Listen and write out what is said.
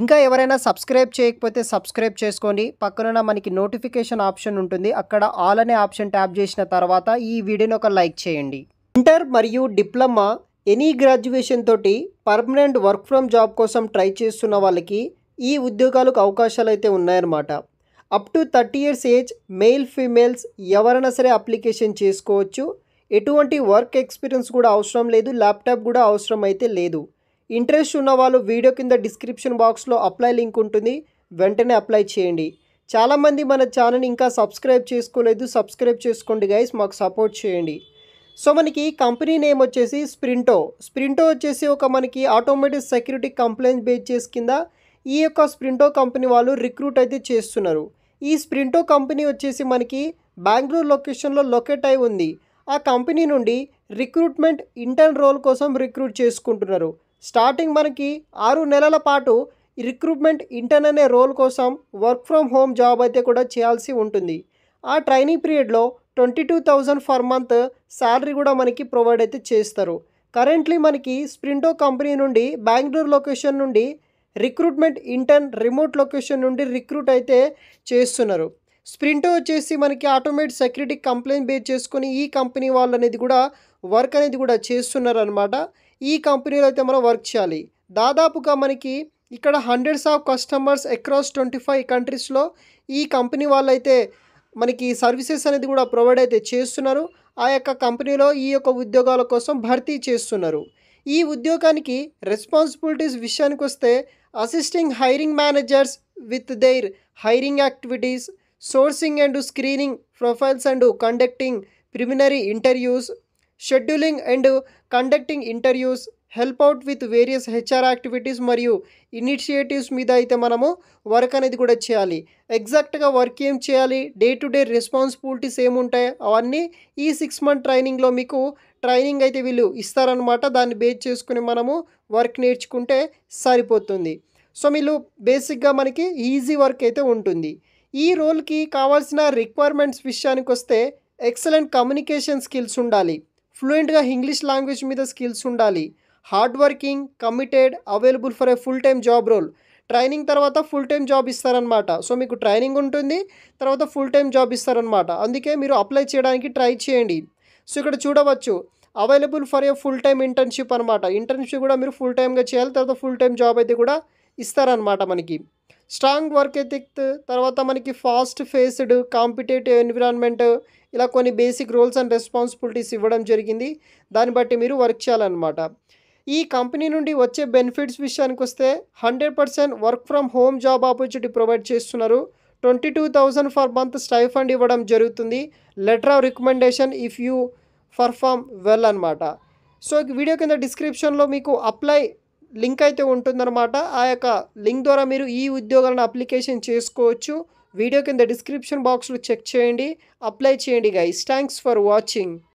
ఇంకా ఎవరైనా సబ్స్క్రైబ్ చేయకపోతే సబ్స్క్రైబ్ చేసుకోండి. పక్కనున్న మనకి నోటిఫికేషన్ ఆప్షన్ ఉంటుంది. అక్కడ ఆల్ అనే ఆప్షన్ ట్యాప్ చేసిన తర్వాత ఈ వీడియోని ఒక లైక్ చేయండి. ఇంటర్ మరియు డిప్లొమా ఎనీ గ్రాడ్యుయేషన్ తోటి పర్మనెంట్ వర్క్ ఫ్రమ్ జాబ్ కోసం ట్రై చేస్తున్న వాళ్ళకి ఈ ఉద్యోగాలకు అవకాశాలు అయితే ఉన్నాయన్నమాట. Up to 30 years age mail females ఎవరైనా సరే అప్లికేషన్ చేసుకోవచ్చు. ఎటువంటి వర్క్ ఎక్స్పీరియన్స్ కూడా అవసరం లేదు, ల్యాప్టాప్ కూడా అవసరం అయితే లేదు. ఇంట్రెస్ట్ ఉన్న వాళ్ళు వీడియో కింద డిస్క్రిప్షన్ బాక్స్లో అప్లై లింక్ ఉంటుంది, వెంటనే అప్లై చేయండి. చాలామంది మన ఛానల్ ఇంకా సబ్స్క్రైబ్ చేసుకోలేదు, సబ్స్క్రైబ్ చేసుకోండి గైస్, మాకు సపోర్ట్ చేయండి. సో మనకి కంపెనీ నేమ్ వచ్చేసి స్ప్రింటో వచ్చేసి ఒక మనకి ఆటోమేటిక్ సెక్యూరిటీ కంప్లైంట్ బేస్ చేసి కింద ఈ యొక్క స్ప్రింటో కంపెనీ వాళ్ళు రిక్రూట్ అయితే చేస్తున్నారు. ఈ స్ప్రింటో కంపెనీ వచ్చేసి మనకి బెంగళూరు లొకేషన్లో లొకేట్ అయి ఉంది. ఆ కంపెనీ నుండి రిక్రూట్మెంట్ ఇంటర్న్ రోల్ కోసం రిక్రూట్ చేసుకుంటున్నారు. స్టార్టింగ్ మనకి 6 నెలల పాటు రిక్రూట్మెంట్ ఇంటర్న్ అనే రోల్ కోసం వర్క్ ఫ్రమ్ హోమ్ జాబ్ అయితే కూడా చేయాల్సి ఉంటుంది. ఆ ట్రైనింగ్ పీరియడ్లో 22,000 ఫర్ మంత్ శాలరీ కూడా మనకి ప్రొవైడ్ అయితే చేస్తారు. కరెంట్లీ మనకి స్ప్రింటో కంపెనీ నుండి బెంగళూరు లొకేషన్ నుండి రిక్రూట్మెంట్ ఇంటర్న్ రిమోట్ లొకేషన్ నుండి రిక్రూట్ అయితే చేస్తున్నారు. స్ప్రింటో వచ్చేసి మనకి ఆటోమేటిక్ సెక్యూరిటీ కంప్లైంట్ బేస్ చేసుకొని ఈ కంపెనీ వాళ్ళు అనేది కూడా వర్క్ అనేది కూడా చేస్తున్నారు అనమాట. ఈ కంపెనీలో అయితే మనం వర్క్ చేయాలి. దాదాపుగా మనకి ఇక్కడ హండ్రెడ్స్ ఆఫ్ కస్టమర్స్ అక్రాస్ 25 కంట్రీస్లో ఈ కంపెనీ వాళ్ళు అయితే మనకి సర్వీసెస్ అనేది కూడా ప్రొవైడ్ అయితే చేస్తున్నారు. ఆ యొక్క కంపెనీలో ఈ యొక్క ఉద్యోగాల కోసం భర్తీ చేస్తున్నారు. ఈ ఉద్యోగానికి రెస్పాన్సిబిలిటీస్ విషయానికి వస్తే assisting hiring managers with their hiring activities, sourcing and screening profiles and conducting preliminary interviews, scheduling and conducting interviews, help out with various HR activities మరియు ఇనిషియేటివ్స్ మీద అయితే మనము వర్క్ అనేది కూడా చేయాలి. ఎగ్జాక్ట్గా వర్క్ ఏం చేయాలి, డే టు డే రెస్పాన్సిబిలిటీస్ ఏముంటాయి అవన్నీ ఈ 6 మంత్ ట్రైనింగ్లో మీకు ట్రైనింగ్ అయితే వీళ్ళు ఇస్తారనమాట. దాన్ని బేస్ చేసుకుని మనము వర్క్ నేర్చుకుంటే సరిపోతుంది. సో వీళ్ళు బేసిక్గా మనకి ఈజీ వర్క్ అయితే ఉంటుంది. ఈ రోల్కి కావాల్సిన రిక్వైర్మెంట్స్ విషయానికి వస్తే ఎక్సలెంట్ కమ్యూనికేషన్ స్కిల్స్ ఉండాలి, ఫ్లూయెంట్గా ఇంగ్లీష్ లాంగ్వేజ్ మీద స్కిల్స్ ఉండాలి, hard working, committed, available for a full time job role. Training తర్వాత ఫుల్ టైమ్ జాబ్ ఇస్తారనమాట. సో మీకు ట్రైనింగ్ ఉంటుంది, తర్వాత ఫుల్ టైమ్ జాబ్ ఇస్తారనమాట. అందుకే మీరు అప్లై చేయడానికి ట్రై చేయండి. సో ఇక్కడ చూడవచ్చు available for a full time internship అనమాట. ఇంటర్న్షిప్ కూడా మీరు ఫుల్ టైమ్గా చేయాలి, తర్వాత ఫుల్ టైమ్ జాబ్ అయితే కూడా ఇస్తారనమాట మనకి. స్ట్రాంగ్ వర్క్ ఎథిక్, తర్వాత మనకి ఫాస్ట్ ఫేస్డ్ కాంపిటేటివ్ ఎన్విరాన్మెంట్, ఇలా కొన్ని బేసిక్ రోల్స్ అండ్ రెస్పాన్సిబిలిటీస్ ఇవ్వడం జరిగింది. దాన్ని బట్టి మీరు వర్క్ చేయాలన్నమాట. ఈ కంపెనీ నుండి వచ్చే బెనిఫిట్స్ విషయానికి వస్తే 100% work from home job opportunity provide చేస్తున్నారు. 22,000 ఫర్ మంత్ స్టైఫండ్ ఇవ్వడం జరుగుతుంది. Letter of recommendation if you perform well అనమాట. సో వీడియో కింద డిస్క్రిప్షన్లో మీకు అప్లై లింక్ అయితే ఉంటుందన్నమాట. ఆ యొక్క లింక్ ద్వారా మీరు ఈ ఉద్యోగాలను అప్లికేషన్ చేసుకోవచ్చు. వీడియో కింద డిస్క్రిప్షన్ బాక్స్లో చెక్ చేయండి, అప్లై చేయండి గైస్. Thanks for watching.